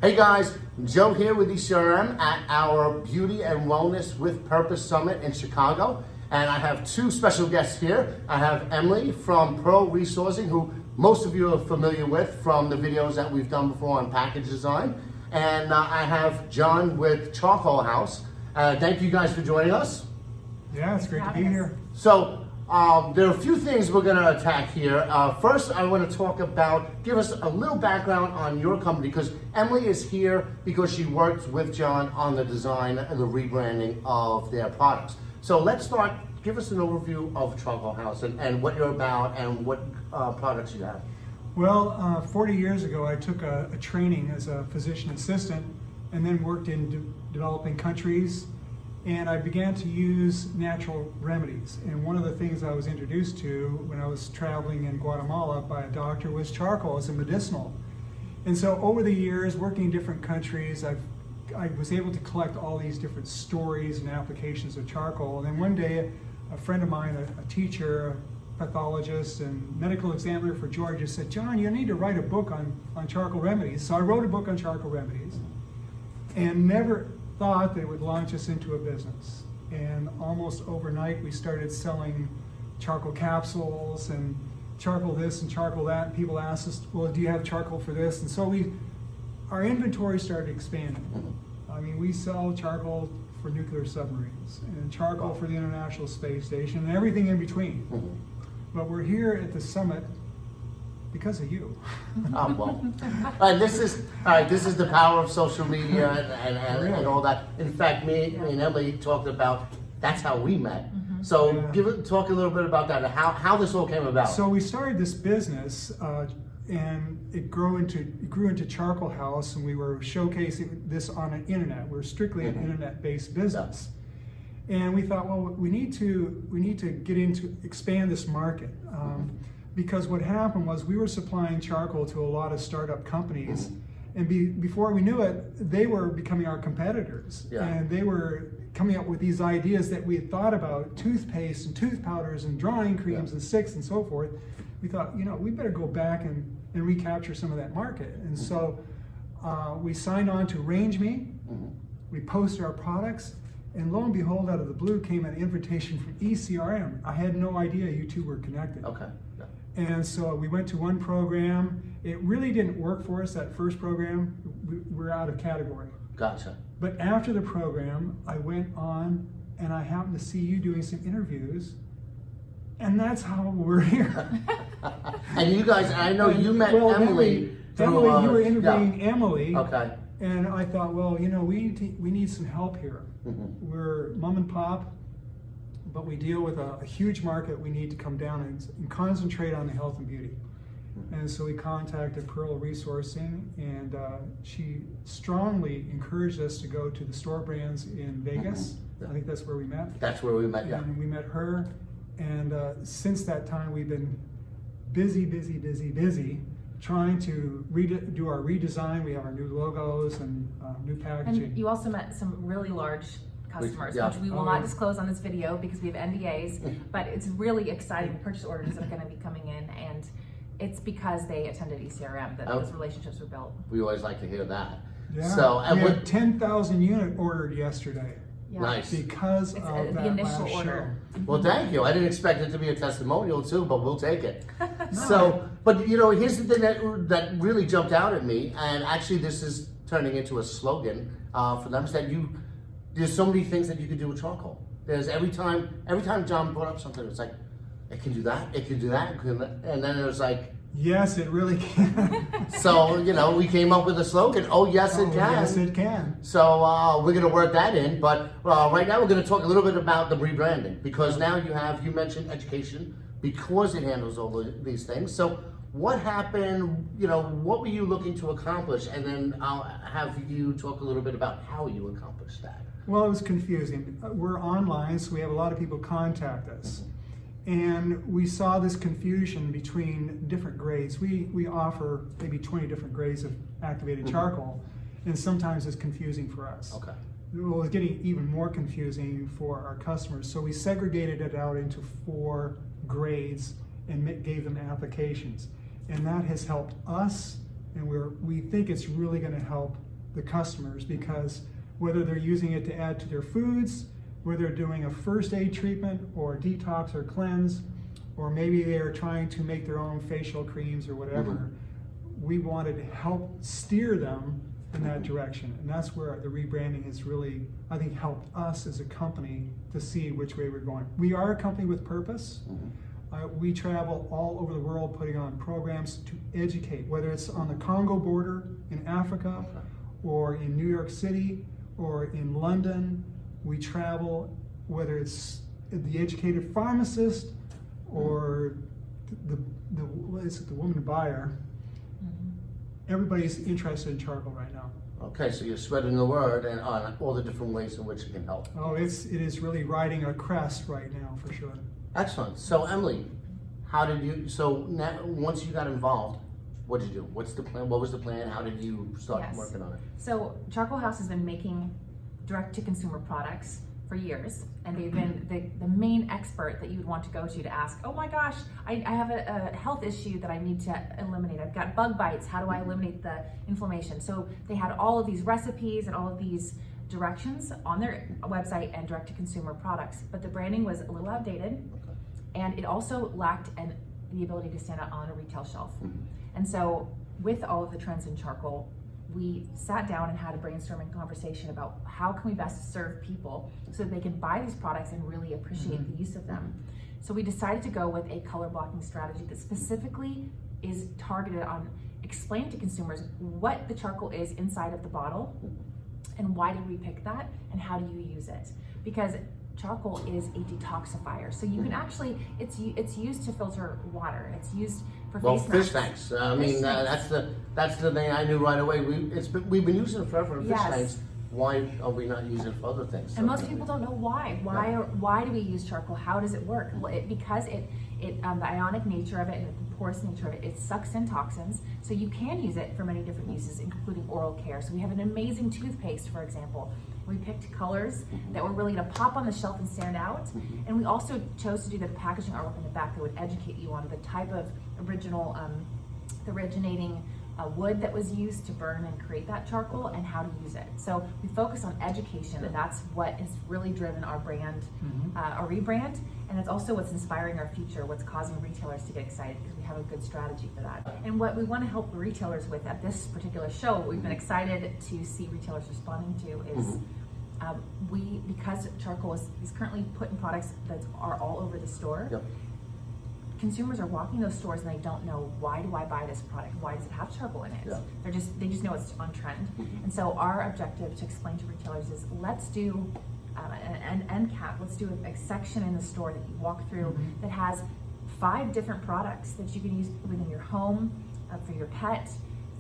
Hey guys, Joe here with ECRM at our Beauty and Wellness with Purpose Summit in Chicago. And I have two special guests here. I have Emily from Pearl Resourcing, who most of you are familiar with from the videos that we've done before on package design. And I have John with Charcoal House. Thank you guys for joining us. Yeah, it's great to be here. So, there are a few things we're going to attack here. First, I want to talk about, give us a little background on your company, because Emily is here because she worked with John on the design and the rebranding of their products. So let's start, give us an overview of Charcoal House and what you're about and what products you have. Well, 40 years ago, I took a training as a physician assistant and then worked in developing countries. And I began to use natural remedies. And one of the things I was introduced to when I was traveling in Guatemala by a doctor was charcoal as a medicinal. And so over the years, working in different countries, I was able to collect all these different stories and applications of charcoal. And then one day, a friend of mine, a teacher, a pathologist, and medical examiner for Georgia said, "John, you need to write a book on charcoal remedies." So I wrote a book on charcoal remedies and never thought they would launch us into a business. And almost overnight we started selling charcoal capsules and charcoal this and charcoal that. And people asked us, well, do you have charcoal for this? And so our inventory started expanding. I mean, we sell charcoal for nuclear submarines and charcoal for the International Space Station and everything in between. But we're here at the summit because of you. This is the power of social media and all that. In fact, me and Emily talked about, that's how we met. So talk a little bit about that, how this all came about. So we started this business and it grew into Charcoal House, and we were showcasing this on an internet. We're strictly an internet-based business. And we thought, well, we need to expand this market. Because what happened was we were supplying charcoal to a lot of startup companies, and before we knew it, they were becoming our competitors. And they were coming up with these ideas that we had thought about, toothpaste and tooth powders and drawing creams and sticks and so forth. We thought, we better go back and recapture some of that market. And so we signed on to RangeMe, we posted our products, and lo and behold, out of the blue came an invitation from ECRM. I had no idea you two were connected. And so we went to one program. It really didn't work for us, that first program. We're out of category. Gotcha. But after the program, I went on and I happened to see you doing some interviews. And that's how we're here. And you guys, I know you met Emily. Emily, you were interviewing Emily. Okay. And I thought, well, we need some help here. We're mom and pop, but we deal with a huge market. We need to come down and concentrate on the health and beauty. And so we contacted Pearl Resourcing, and she strongly encouraged us to go to the store brands in Vegas. I think that's where we met. That's where we met, And we met her, and since that time we've been busy trying to do our redesign. We have our new logos and new packaging. And you also met some really large customers, which we will not disclose on this video because we have NDAs, but it's really exciting, the purchase orders that are going to be coming in, and it's because they attended ECRM that those relationships were built. We always like to hear that. Yeah. So, and we had 10,000 unit ordered yesterday. Nice. Because of the initial order. Well, thank you. I didn't expect it to be a testimonial too, but we'll take it. So, but here's the thing that really jumped out at me, and actually this is turning into a slogan for them, is that there's so many things that you can do with charcoal. There's every time John brought up something, it's like, it can do that, and then it was like, yes, it really can. So, we came up with a slogan, oh yes it can. Yes it can. So we're going to work that in, but right now we're going to talk a little bit about the rebranding, because now you mentioned education, because it handles all these things. So what happened, what were you looking to accomplish? And then I'll have you talk a little bit about how you accomplished that. Well, it was confusing. We're online, so we have a lot of people contact us. And we saw this confusion between different grades. We offer maybe 20 different grades of activated charcoal, and sometimes it's confusing for us. Okay. Well, it's getting even more confusing for our customers. So we segregated it out into 4 grades and gave them applications. And that has helped us, and we think it's really going to help the customers, because whether they're using it to add to their foods, whether they're doing a first aid treatment or detox or cleanse, or maybe they're trying to make their own facial creams or whatever, we wanted to help steer them in that direction. And that's where the rebranding has really, I think, helped us as a company to see which way we're going. We are a company with purpose. We travel all over the world putting on programs to educate, whether it's on the Congo border in Africa, or in New York City, or in London. We travel, whether it's the educated pharmacist or what is it, the woman buyer. Everybody's interested in charcoal right now. Okay, so you're spreading the word and on all the different ways in which it can help. Oh, it is really riding a crest right now for sure. Excellent. So Emily, how did you, so now, once you got involved, what did you do? What's the plan? What was the plan? How did you start working on it? So Charcoal House has been making direct-to-consumer products for years, and they've been the main expert that you would want to go to ask, oh my gosh, I have a health issue that I need to eliminate. I've got bug bites. How do I eliminate the inflammation? So they had all of these recipes and all of these directions on their website and direct-to-consumer products, but the branding was a little outdated, and it also lacked the ability to stand out on a retail shelf. And so with all of the trends in charcoal, we sat down and had a brainstorming conversation about how can we best serve people so that they can buy these products and really appreciate the use of them. So we decided to go with a color blocking strategy that specifically is targeted on explaining to consumers what the charcoal is inside of the bottle and why did we pick that and how do you use it. Because charcoal is a detoxifier. So you can actually, it's used to filter water. It's used for fish tanks. I mean, that's the thing I knew right away. We've been using it forever in fish tanks. Why are we not using it for other things? And most people don't know why. Why do we use charcoal? How does it work? Well, because the ionic nature of it and the porous nature of it, it sucks in toxins. So you can use it for many different uses, including oral care. So we have an amazing toothpaste, for example. We picked colors that were really going to pop on the shelf and stand out. And we also chose to do the packaging artwork in the back that would educate you on the type of originating wood that was used to burn and create that charcoal and how to use it. So we focus on education, and that's what has really driven our brand, our rebrand, and it's also what's inspiring our future, what's causing retailers to get excited because we have a good strategy for that. And what we want to help retailers with at this particular show, what we've been excited to see retailers responding to is because charcoal is currently put in products that are all over the store. Consumers are walking those stores and they don't know, why do I buy this product? Why does it have charcoal in it? They just know it's on trend. And so our objective to explain to retailers is let's do an end cap. Let's do a section in the store that you walk through that has 5 different products that you can use within your home, for your pet,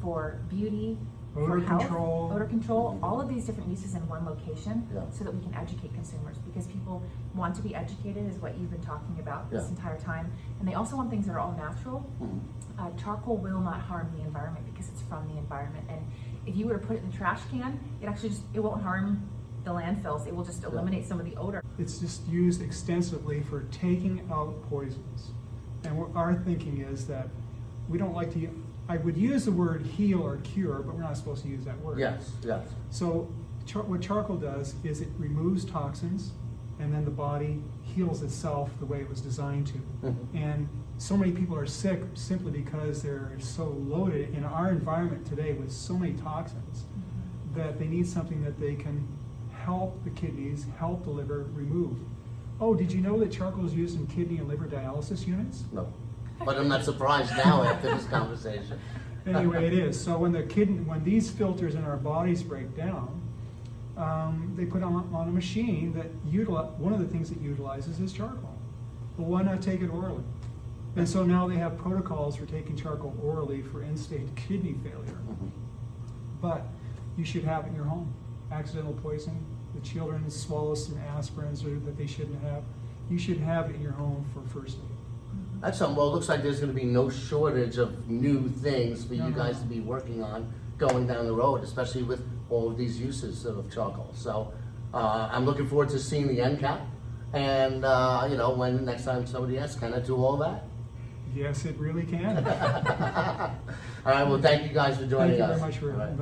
for beauty, for health, odor control, all of these different uses in one location so that we can educate consumers, because people want to be educated is what you've been talking about this entire time, and they also want things that are all natural. Charcoal will not harm the environment because it's from the environment, and if you were to put it in the trash can, it won't harm the landfills. It will just eliminate some of the odor. It's just used extensively for taking out poisons, and what our thinking is that we don't like to I would use the word heal or cure, but we're not supposed to use that word. So what charcoal does is it removes toxins, and then the body heals itself the way it was designed to. And so many people are sick simply because they're so loaded in our environment today with so many toxins that they need something that they can help the kidneys, help the liver remove. Oh, did you know that charcoal is used in kidney and liver dialysis units? No. But I'm not surprised now after this conversation. Anyway, it is. So when these filters in our bodies break down, they put on a machine that one of the things it utilizes is charcoal. Well, why not take it orally? And so now they have protocols for taking charcoal orally for end-stage kidney failure. But you should have it in your home. Accidental poisoning, the children swallow some aspirins that they shouldn't have. You should have it in your home for first aid. That's something. Well, it looks like there's going to be no shortage of new things for you guys to be working on going down the road, especially with all of these uses of charcoal. So I'm looking forward to seeing the end cap, and when next time somebody asks, can I do all that? Yes, it really can. All right. Well, thank you guys for joining us. Thank you very much for inviting.